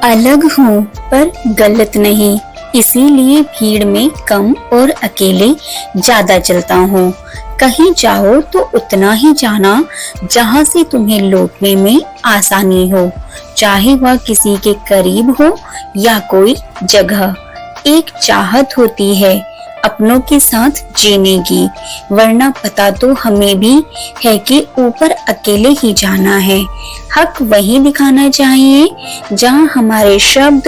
अलग हूँ पर गलत नहीं, इसीलिए भीड़ में कम और अकेले ज्यादा चलता हूँ। कहीं जाओ तो उतना ही जाना जहाँ से तुम्हें लौटने में आसानी हो, चाहे वह किसी के करीब हो या कोई जगह। एक चाहत होती है अपनों के साथ जीने की, वरना पता तो हमें भी है कि ऊपर अकेले ही जाना है। हक वही दिखाना चाहिए जहाँ हमारे शब्द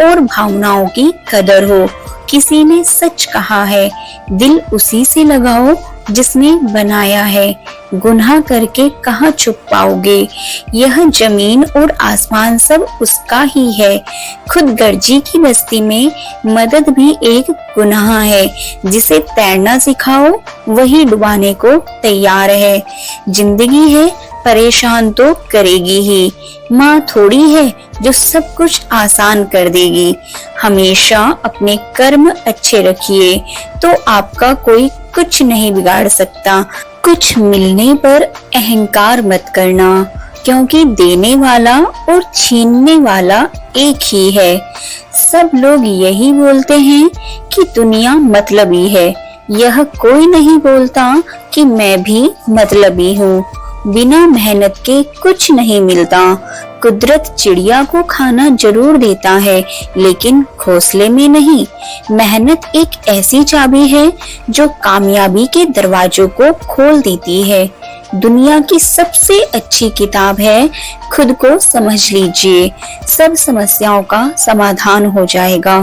और भावनाओं की कदर हो। किसी ने सच कहा है, दिल उसी से लगाओ जिसने बनाया है। गुनाह करके कहाँ छुप पाओगे, यह जमीन और आसमान सब उसका ही है। खुद गर्जी की बस्ती में मदद भी एक गुनाह है। जिसे तैरना सिखाओ वही डुबाने को तैयार है। जिंदगी है परेशान तो करेगी ही, माँ थोड़ी है जो सब कुछ आसान कर देगी। हमेशा अपने कर्म अच्छे रखिए तो आपका कोई कुछ नहीं बिगाड़ सकता। कुछ मिलने पर अहंकार मत करना, क्योंकि देने वाला और छीनने वाला एक ही है। सब लोग यही बोलते हैं कि दुनिया मतलबी है, यह कोई नहीं बोलता कि मैं भी मतलबी हूँ। बिना मेहनत के कुछ नहीं मिलता। कुदरत चिड़िया को खाना जरूर देता है, लेकिन घोंसले में नहीं। मेहनत एक ऐसी चाबी है जो कामयाबी के दरवाजों को खोल देती है। दुनिया की सबसे अच्छी किताब है खुद को समझ लीजिए, सब समस्याओं का समाधान हो जाएगा।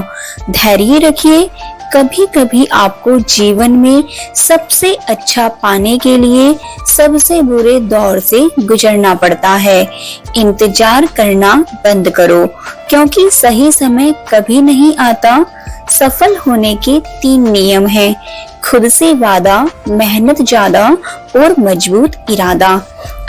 धैर्य रखिए, कभी कभी आपको जीवन में सबसे अच्छा पाने के लिए सबसे बुरे दौर से गुजरना पड़ता है। इंतजार करना बंद करो, क्योंकि सही समय कभी नहीं आता। सफल होने के 3 नियम हैं: खुद से वादा, मेहनत ज्यादा और मजबूत इरादा।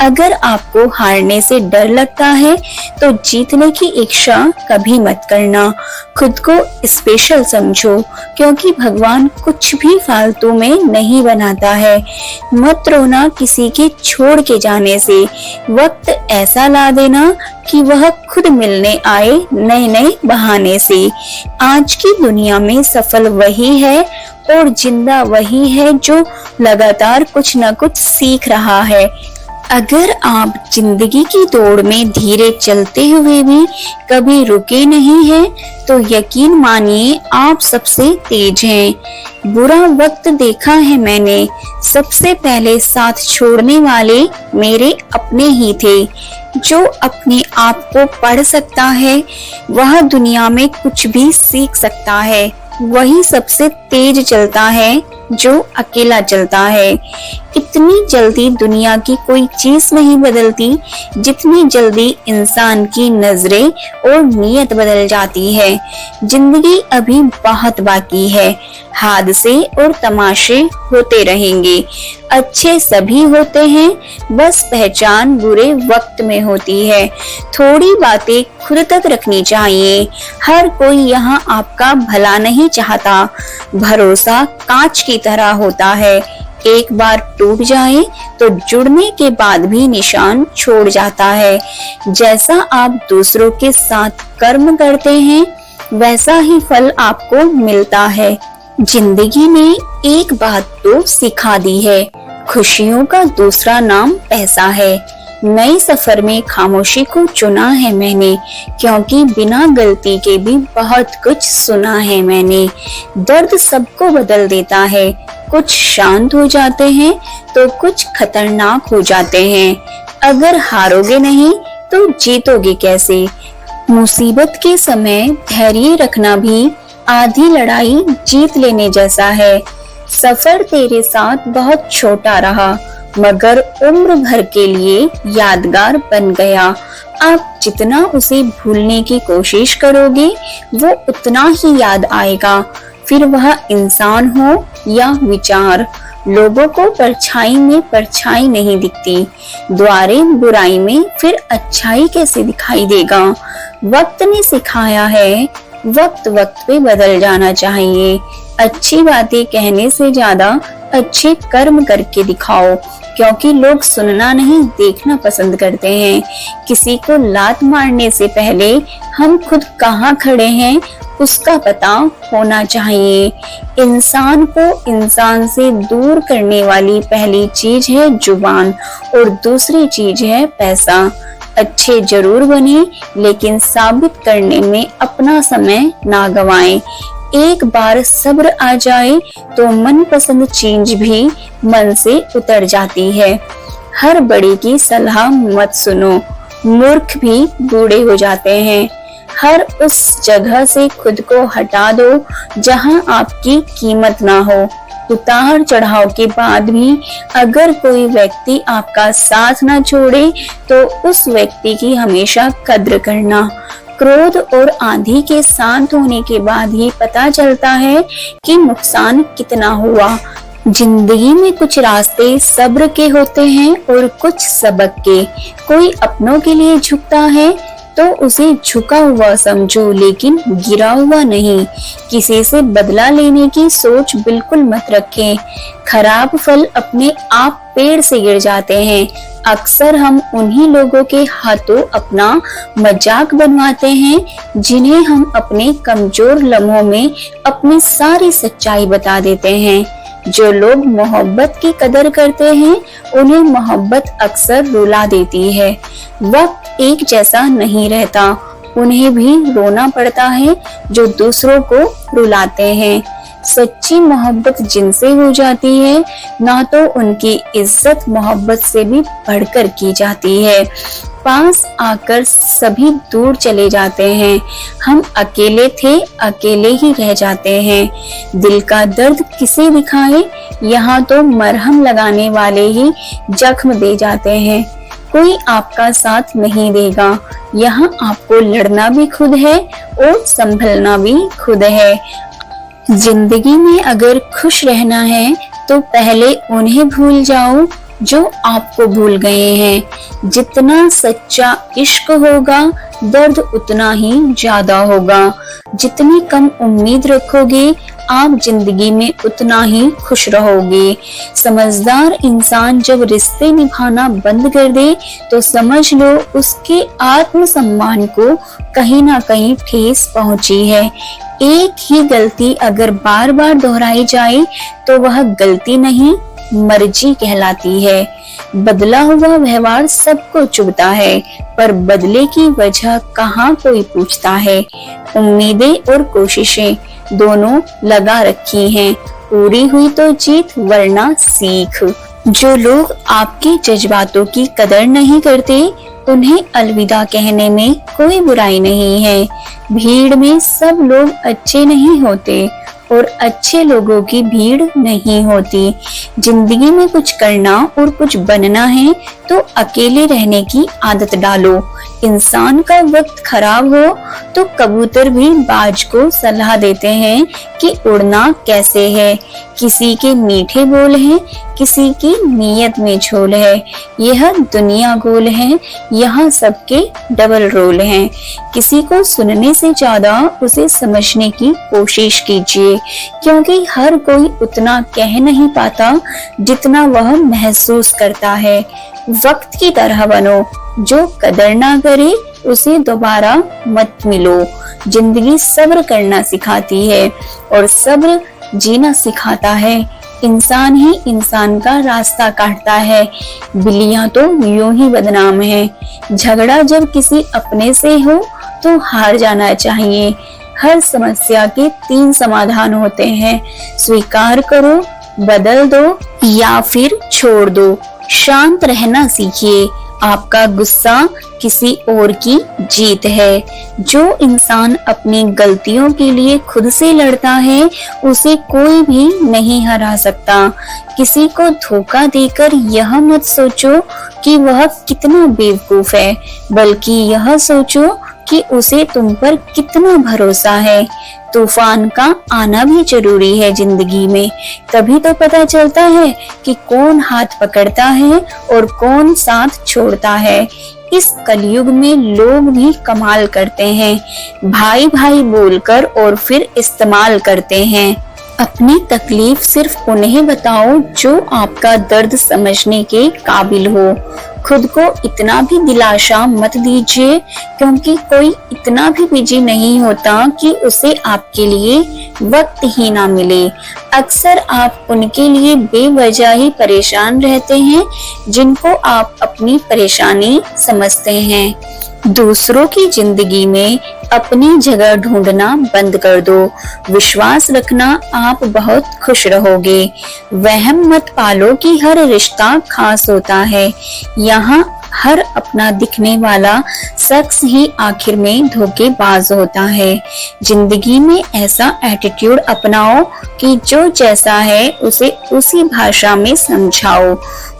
अगर आपको हारने से डर लगता है तो जीतने की इच्छा कभी मत करना। खुद को स्पेशल समझो, क्योंकि भगवान कुछ भी फालतू में नहीं बनाता है। मत रोना किसी के छोड़ के जाने से, वक्त ऐसा ला देना कि वह खुद मिलने आए नए नए बहाने से। आज की दुनिया में सफल वही है और जिंदा वही है जो लगातार कुछ न कुछ सीख रहा है। अगर आप जिंदगी की दौड़ में धीरे चलते हुए भी कभी रुके नहीं हैं, तो यकीन मानिए आप सबसे तेज हैं। बुरा वक्त देखा है मैंने, सबसे पहले साथ छोड़ने वाले मेरे अपने ही थे। जो अपने आप को पढ़ सकता है वह दुनिया में कुछ भी सीख सकता है। वही सबसे तेज चलता है जो अकेला चलता है। इतनी जल्दी दुनिया की कोई चीज नहीं बदलती जितनी जल्दी इंसान की नजरें और नीयत बदल जाती है। जिंदगी अभी बहुत बाकी है, हादसे और तमाशे होते रहेंगे। अच्छे सभी होते हैं, बस पहचान बुरे वक्त में होती है। थोड़ी बातें खुद तक रखनी चाहिए। हर कोई यहाँ आपका भला नहीं चाहता। भरोसा कांच की तरह होता है, एक बार टूट जाए तो जुड़ने के बाद भी निशान छोड़ जाता है। जैसा आप दूसरों के साथ कर्म करते हैं वैसा ही फल आपको मिलता है। जिंदगी ने एक बात तो सिखा दी है, खुशियों का दूसरा नाम पैसा है। नए सफर में खामोशी को चुना है मैंने, क्योंकि बिना गलती के भी बहुत कुछ सुना है मैंने। दर्द सबको बदल देता है, कुछ शांत हो जाते हैं तो कुछ खतरनाक हो जाते हैं। अगर हारोगे नहीं तो जीतोगे कैसे? मुसीबत के समय धैर्य रखना भी आधी लड़ाई जीत लेने जैसा है। सफर तेरे साथ बहुत छोटा रहा, मगर उम्र भर के लिए यादगार बन गया। आप जितना उसे भूलने की कोशिश करोगे वो उतना ही याद आएगा, फिर वह इंसान हो या विचार। लोगों को परछाई में परछाई नहीं दिखती, द्वारे बुराई में फिर अच्छाई कैसे दिखाई देगा? वक्त ने सिखाया है वक्त वक्त पे बदल जाना चाहिए। अच्छी बातें कहने से ज्यादा अच्छे कर्म करके दिखाओ क्योंकि लोग सुनना नहीं देखना पसंद करते हैं। किसी को लात मारने से पहले हम खुद कहाँ खड़े हैं उसका पता होना चाहिए। इंसान को इंसान से दूर करने वाली पहली चीज है जुबान और दूसरी चीज है पैसा। अच्छे जरूर बने लेकिन साबित करने में अपना समय ना गवाएं। एक बार सब्र आ जाए तो मनपसंद चीज भी मन से उतर जाती है। हर बड़े की सलाह मत सुनो, मूर्ख भी बूढ़े हो जाते हैं। हर उस जगह से खुद को हटा दो जहां आपकी कीमत ना हो। उतार चढ़ाव के बाद भी अगर कोई व्यक्ति आपका साथ ना छोड़े तो उस व्यक्ति की हमेशा कद्र करना। क्रोध और आंधी के शांत होने के बाद ही पता चलता है कि नुकसान कितना हुआ। जिंदगी में कुछ रास्ते सब्र के होते हैं और कुछ सबक के। कोई अपनों के लिए झुकता है तो उसे झुका हुआ समझो लेकिन गिरा हुआ नहीं। किसी से बदला लेने की सोच बिल्कुल मत रखें। खराब फल अपने आप पेड़ से गिर जाते हैं। अक्सर हम उन्हीं लोगों के हाथों अपना मजाक बनवाते हैं जिन्हें हम अपने कमजोर लम्हों में अपनी सारी सच्चाई बता देते हैं। जो लोग मोहब्बत की कदर करते हैं उन्हें मोहब्बत अक्सर रुला देती है। वक्त एक जैसा नहीं रहता, उन्हें भी रोना पड़ता है जो दूसरों को रुलाते हैं। सच्ची मोहब्बत जिनसे हो जाती है ना तो उनकी इज्जत मोहब्बत से भी बढ़कर की जाती है। पास आकर सभी दूर चले जाते हैं। हम अकेले थे अकेले ही रह जाते हैं। दिल का दर्द किसे दिखाए, यहाँ तो मरहम लगाने वाले ही जख्म दे जाते हैं। कोई आपका साथ नहीं देगा, यहाँ आपको लड़ना भी खुद है और संभलना भी खुद है। जिंदगी में अगर खुश रहना है तो पहले उन्हें भूल जाओ जो आपको भूल गए हैं। जितना सच्चा इश्क होगा दर्द उतना ही ज्यादा होगा। जितनी कम उम्मीद रखोगे आप जिंदगी में उतना ही खुश रहोगे। समझदार इंसान जब रिश्ते निभाना बंद कर दे तो समझ लो उसके आत्मसम्मान को कहीं ना कहीं ठेस पहुंची है। एक ही गलती अगर बार बार दोहराई जाए तो वह गलती नहीं मर्जी कहलाती है। बदला हुआ व्यवहार सबको चुभता है पर बदले की वजह कहाँ कोई पूछता है। उम्मीदें और कोशिशें दोनों लगा रखी हैं, पूरी हुई तो जीत वरना सीख। जो लोग आपके जज्बातों की कदर नहीं करते उन्हें अलविदा कहने में कोई बुराई नहीं है। भीड़ में सब लोग अच्छे नहीं होते और अच्छे लोगों की भीड़ नहीं होती। जिंदगी में कुछ करना और कुछ बनना है तो अकेले रहने की आदत डालो। इंसान का वक्त खराब हो तो कबूतर भी बाज को सलाह देते हैं कि उड़ना कैसे है। किसी के मीठे बोल हैं, किसी की नीयत में झोल है। यह दुनिया गोल है, यहाँ सबके डबल रोल हैं। किसी को सुनने से ज्यादा उसे समझने की कोशिश कीजिए क्योंकि हर कोई उतना कह नहीं पाता जितना वह महसूस करता है। वक्त की तरह बनो, जो कदर ना करे उसे दोबारा मत मिलो। जिंदगी सब्र करना सिखाती है और सब्र जीना सिखाता है। इंसान ही इंसान का रास्ता काटता है, बिल्लियां तो यूं ही बदनाम है। झगड़ा जब किसी अपने से हो तो हार जाना चाहिए। हर समस्या के 3 समाधान होते हैं, स्वीकार करो, बदल दो या फिर छोड़ दो। शांत रहना सीखिए, आपका गुस्सा किसी और की जीत है। जो इंसान अपनी गलतियों के लिए खुद से लड़ता है उसे कोई भी नहीं हरा सकता। किसी को धोखा देकर यह मत सोचो कि वह कितना बेवकूफ है, बल्कि यह सोचो कि उसे तुम पर कितना भरोसा है। तूफान का आना भी जरूरी है जिंदगी में, तभी तो पता चलता है कि कौन हाथ पकड़ता है और कौन साथ छोड़ता है। इस कलयुग में लोग भी कमाल करते हैं, भाई भाई बोलकर और फिर इस्तेमाल करते हैं। अपनी तकलीफ सिर्फ उन्हें बताओ जो आपका दर्द समझने के काबिल हो। खुद को इतना भी दिलासा मत दीजिए, क्योंकि कोई इतना भी बिजी नहीं होता कि उसे आपके लिए वक्त ही ना मिले। अक्सर आप उनके लिए बेवजह ही परेशान रहते हैं जिनको आप अपनी परेशानी समझते हैं। दूसरों की जिंदगी में अपनी जगह ढूंढना बंद कर दो। विश्वास रखना आप बहुत खुश रहोगे। वहम मत पालो कि हर रिश्ता खास होता है। यहाँ हर अपना दिखने वाला शख्स ही आखिर में धोखेबाज होता है। जिंदगी में ऐसा एटीट्यूड अपनाओ कि जो जैसा है उसे उसी भाषा में समझाओ।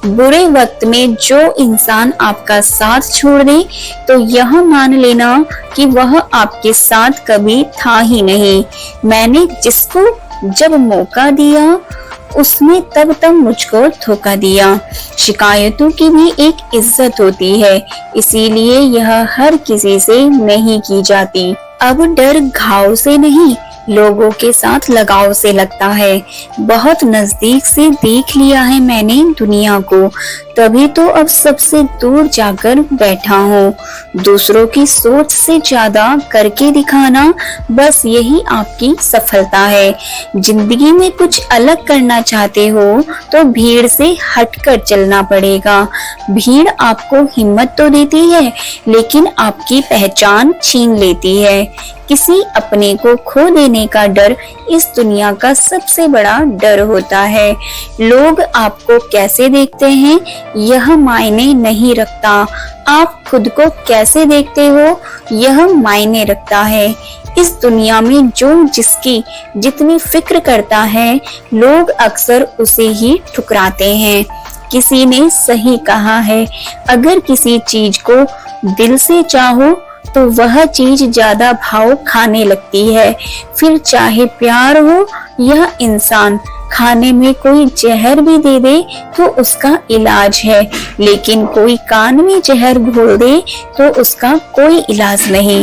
बुरे वक्त में जो इंसान आपका साथ छोड़ दे तो यह मान लेना कि वह आपके साथ कभी था ही नहीं। मैंने जिसको जब मौका दिया उसने तब मुझको धोखा दिया। शिकायतों की भी एक इज्जत होती है, इसीलिए यह हर किसी से नहीं की जाती। अब डर घाव से नहीं, लोगों के साथ लगाव से लगता है। बहुत नजदीक से देख लिया है मैंने दुनिया को, तभी तो अब सबसे दूर जाकर बैठा हूँ। दूसरों की सोच से ज्यादा करके दिखाना, बस यही आपकी सफलता है। जिंदगी में कुछ अलग करना चाहते हो तो भीड़ से हटकर चलना पड़ेगा। भीड़ आपको हिम्मत तो देती है, लेकिन आपकी पहचान छीन लेती है। किसी अपने को खो देने का डर इस दुनिया का सबसे बड़ा डर होता है। लोग आपको कैसे देखते हैं यह मायने नहीं रखता, आप खुद को कैसे देखते हो यह मायने रखता है। इस दुनिया में जो जिसकी जितनी फिक्र करता है, लोग अक्सर उसे ही ठुकराते हैं। किसी ने सही कहा है, अगर किसी चीज को दिल से चाहो तो वह चीज ज्यादा भाव खाने लगती है। फिर चाहे प्यार हो या इंसान, खाने में कोई जहर भी दे दे तो उसका इलाज है, लेकिन कोई कान में जहर घोल दे तो उसका कोई इलाज नहीं।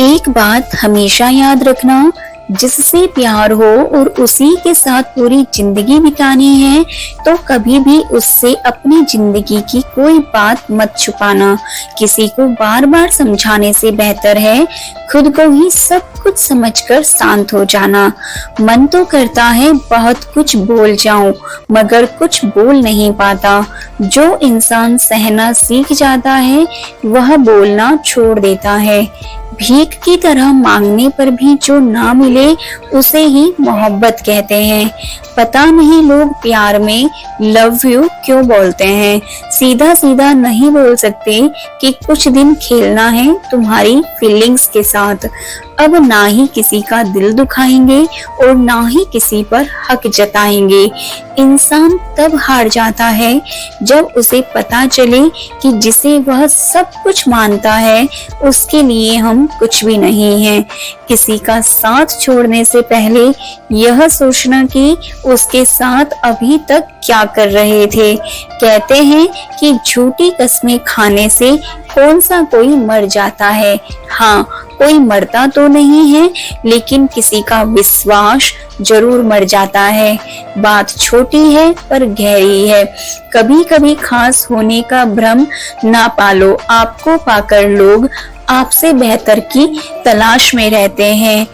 एक बात हमेशा याद रखना, जिससे प्यार हो और उसी के साथ पूरी जिंदगी बितानी है तो कभी भी उससे अपनी जिंदगी की कोई बात मत छुपाना। किसी को बार बार समझाने से बेहतर है खुद को ही सब कुछ समझकर शांत हो जाना। मन तो करता है बहुत कुछ बोल जाऊं, मगर कुछ बोल नहीं पाता। जो इंसान सहना सीख जाता है वह बोलना छोड़ देता है। भीख की तरह मांगने पर भी जो ना मिले उसे ही मोहब्बत कहते हैं। पता नहीं लोग प्यार में लव यू क्यों बोलते हैं, सीधा सीधा नहीं बोल सकते कि कुछ दिन खेलना है तुम्हारी फीलिंग्स के साथ। अब ना ही किसी का दिल दुखाएंगे और ना ही किसी पर हक जताएंगे। इंसान तब हार जाता है जब उसे पता चले कि जिसे वह सब कुछ मानता है उसके लिए हम कुछ भी नहीं हैं। किसी का साथ छोड़ने से पहले यह सोचना कि उसके साथ अभी तक क्या कर रहे थे। कहते हैं कि झूठी कस्में खाने से कौन सा कोई मर जाता है। हाँ, कोई मरता तो नहीं है, लेकिन किसी का विश्वास जरूर मर जाता है। बात छोटी है पर गहरी है। कभी कभी खास होने का भ्रम ना पालो, आपको पाकर लोग आपसे बेहतर की तलाश में रहते हैं।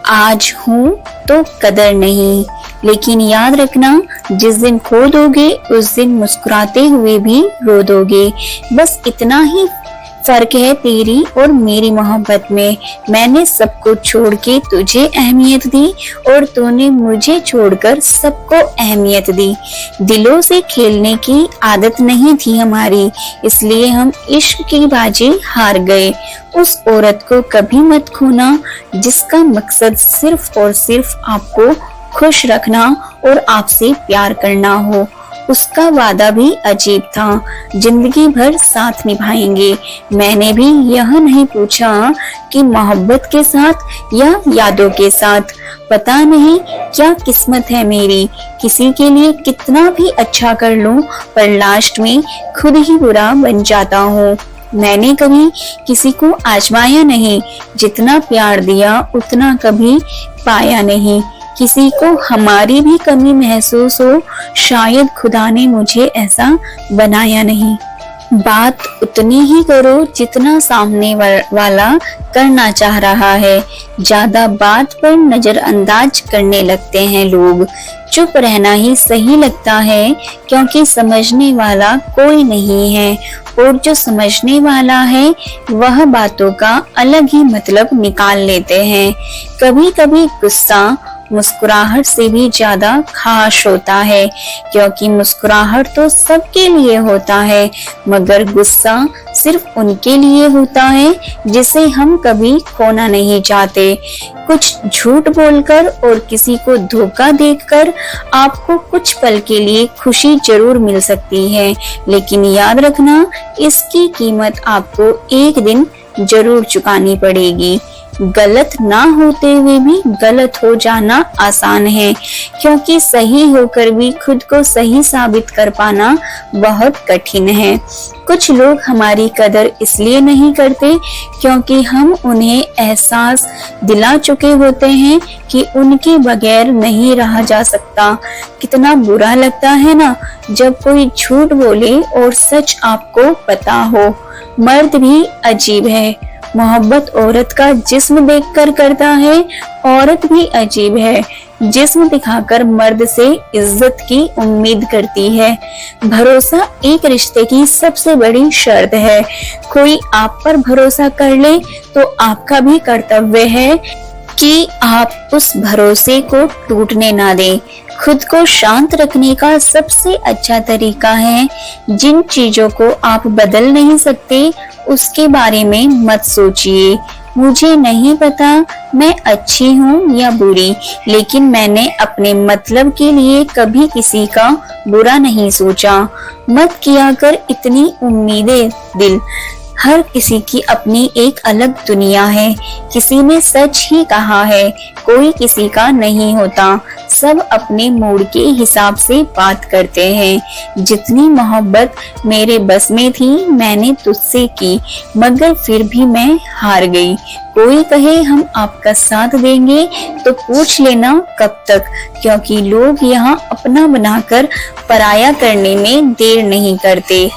आज हूँ तो कदर नहीं, लेकिन याद रखना जिस दिन खो दोगे उस दिन मुस्कुराते हुए भी रो दोगे। बस इतना ही फर्क है तेरी और मेरी मोहब्बत में। मैंने सब कुछ छोड़ के तुझे अहमियत दी और तूने मुझे छोड़कर सबको अहमियत दी। दिलों से खेलने की आदत नहीं थी हमारी, इसलिए हम इश्क की बाजी हार गए। उस औरत को कभी मत खोना जिसका मकसद सिर्फ और सिर्फ आपको खुश रखना और आपसे प्यार करना हो। उसका वादा भी अजीब था, जिंदगी भर साथ निभाएंगे। मैंने भी यह नहीं पूछा कि मोहब्बत के साथ या यादों के साथ। पता नहीं क्या किस्मत है मेरी, किसी के लिए कितना भी अच्छा कर लूं पर लास्ट में खुद ही बुरा बन जाता हूँ। मैंने कभी किसी को आजमाया नहीं, जितना प्यार दिया उतना कभी पाया नहीं। किसी को हमारी भी कमी महसूस हो, शायद खुदा ने मुझे ऐसा बनाया नहीं। बात उतनी ही करो जितना सामने वाला करना चाह रहा है। ज्यादा बात पर नजरअंदाज करने लगते हैं लोग। चुप रहना ही सही लगता है, क्योंकि समझने वाला कोई नहीं है, और जो समझने वाला है वह बातों का अलग ही मतलब निकाल लेते हैं। कभी कभी गुस्सा मुस्कुराहट से भी ज्यादा खास होता है, क्योंकि मुस्कुराहट तो सबके लिए होता है, मगर गुस्सा सिर्फ उनके लिए होता है जिसे हम कभी खोना नहीं चाहते। कुछ झूठ बोलकर और किसी को धोखा देकर आपको कुछ पल के लिए खुशी जरूर मिल सकती है, लेकिन याद रखना, इसकी कीमत आपको एक दिन जरूर चुकानी पड़ेगी। गलत ना होते हुए भी गलत हो जाना आसान है, क्योंकि सही होकर भी खुद को सही साबित कर पाना बहुत कठिन है। कुछ लोग हमारी कदर इसलिए नहीं करते क्योंकि हम उन्हें एहसास दिला चुके होते हैं कि उनके बगैर नहीं रहा जा सकता। कितना बुरा लगता है ना जब कोई झूठ बोले और सच आपको पता हो। मर्द भी अजीब है, मोहब्बत औरत का जिस्म देखकर करता है, औरत भी अजीब है, जिस्म दिखाकर मर्द से इज्जत की उम्मीद करती है। भरोसा एक रिश्ते की सबसे बड़ी शर्त है। कोई आप पर भरोसा कर ले तो आपका भी कर्तव्य है कि आप उस भरोसे को टूटने ना दें। खुद को शांत रखने का सबसे अच्छा तरीका है, जिन चीजों को आप बदल नहीं सकते उसके बारे में मत सोचिए। मुझे नहीं पता मैं अच्छी हूँ या बुरी, लेकिन मैंने अपने मतलब के लिए कभी किसी का बुरा नहीं सोचा। मत किया कर इतनी उम्मीदें दिल। हर किसी की अपनी एक अलग दुनिया है। किसी ने सच ही कहा है, कोई किसी का नहीं होता। सब अपने मूड के हिसाब से बात करते हैं। जितनी मोहब्बत मेरे बस में थी मैंने तुझसे की, मगर फिर भी मैं हार गई। कोई कहे हम आपका साथ देंगे तो पूछ लेना कब तक, क्योंकि लोग यहाँ अपना बनाकर पराया करने में देर नहीं करते।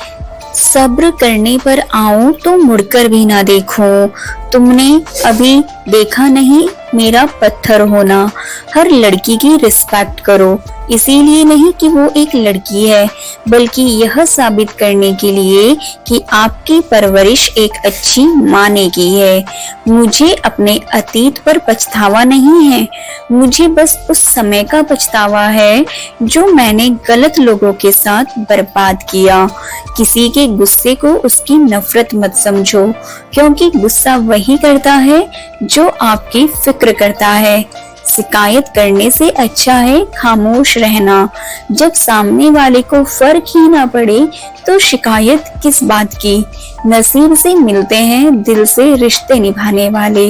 सब्र करने पर आऊं तो मुड़कर भी ना देखूं। तुमने अभी देखा नहीं मेरा पत्थर होना। हर लड़की की रिस्पेक्ट करो, इसीलिए नहीं कि वो एक लड़की है, बल्कि यह साबित करने के लिए कि आपकी परवरिश एक अच्छी माँ ने की है। मुझे अपने अतीत पर पछतावा नहीं है, मुझे बस उस समय का पछतावा है जो मैंने गलत लोगों के साथ बर्बाद किया। किसी के गुस्से को उसकी नफरत मत समझो, क्योंकि गुस्सा वही करता है जो आपकी फिक्र करता है। शिकायत करने से अच्छा है खामोश रहना। जब सामने वाले को फर्क ही ना पड़े तो शिकायत किस बात की। नसीब से मिलते हैं दिल से रिश्ते निभाने वाले,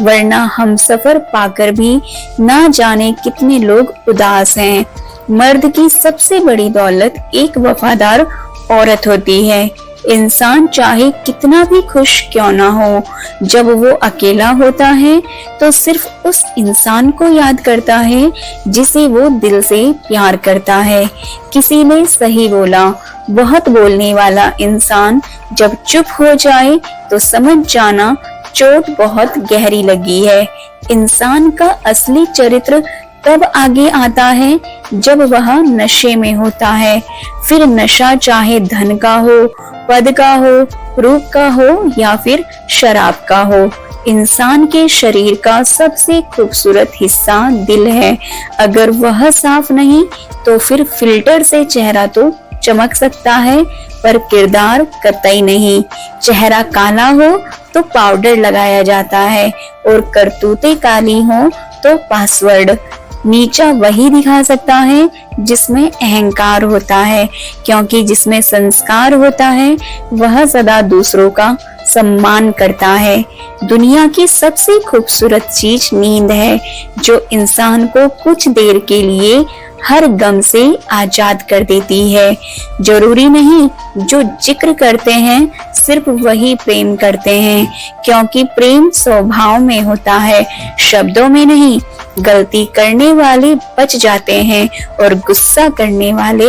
वरना हम सफर पाकर भी ना जाने कितने लोग उदास हैं। मर्द की सबसे बड़ी दौलत एक वफादार औरत होती है। इंसान चाहे कितना भी खुश क्यों ना हो, जब वो अकेला होता है तो सिर्फ उस इंसान को याद करता है जिसे वो दिल से प्यार करता है। किसी ने सही बोला, बहुत बोलने वाला इंसान जब चुप हो जाए तो समझ जाना चोट बहुत गहरी लगी है। इंसान का असली चरित्र तब आगे आता है जब वह नशे में होता है। फिर नशा चाहे धन का हो, पद का हो, रूप का हो या फिर शराब का हो। इंसान के शरीर का सबसे खूबसूरत हिस्सा दिल है। अगर वह साफ नहीं तो फिर फिल्टर से चेहरा तो चमक सकता है, पर किरदार कतई नहीं। चेहरा काला हो तो पाउडर लगाया जाता है, और करतूतें काली हो तो पासवर्ड। नीचा वही दिखा सकता है जिसमें अहंकार होता है, क्योंकि जिसमें संस्कार होता है वह सदा दूसरों का सम्मान करता है। दुनिया की सबसे खूबसूरत चीज नींद है, जो इंसान को कुछ देर के लिए हर गम से आजाद कर देती है। जरूरी नहीं जो जिक्र करते हैं सिर्फ वही प्रेम करते हैं, क्योंकि प्रेम स्वभाव में होता है, शब्दों में नहीं। गलती करने वाले बच जाते हैं और गुस्सा करने वाले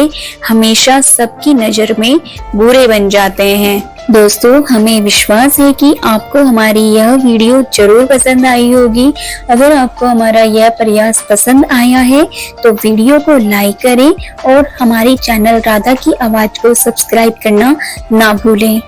हमेशा सबकी नजर में बुरे बन जाते हैं। दोस्तों, हमें विश्वास है कि आपको हमारी यह वीडियो जरूर पसंद आई होगी। अगर आपको हमारा यह प्रयास पसंद आया है तो वीडियो को लाइक करें और हमारी चैनल राधा की आवाज को सब्सक्राइब करना ना भूलें।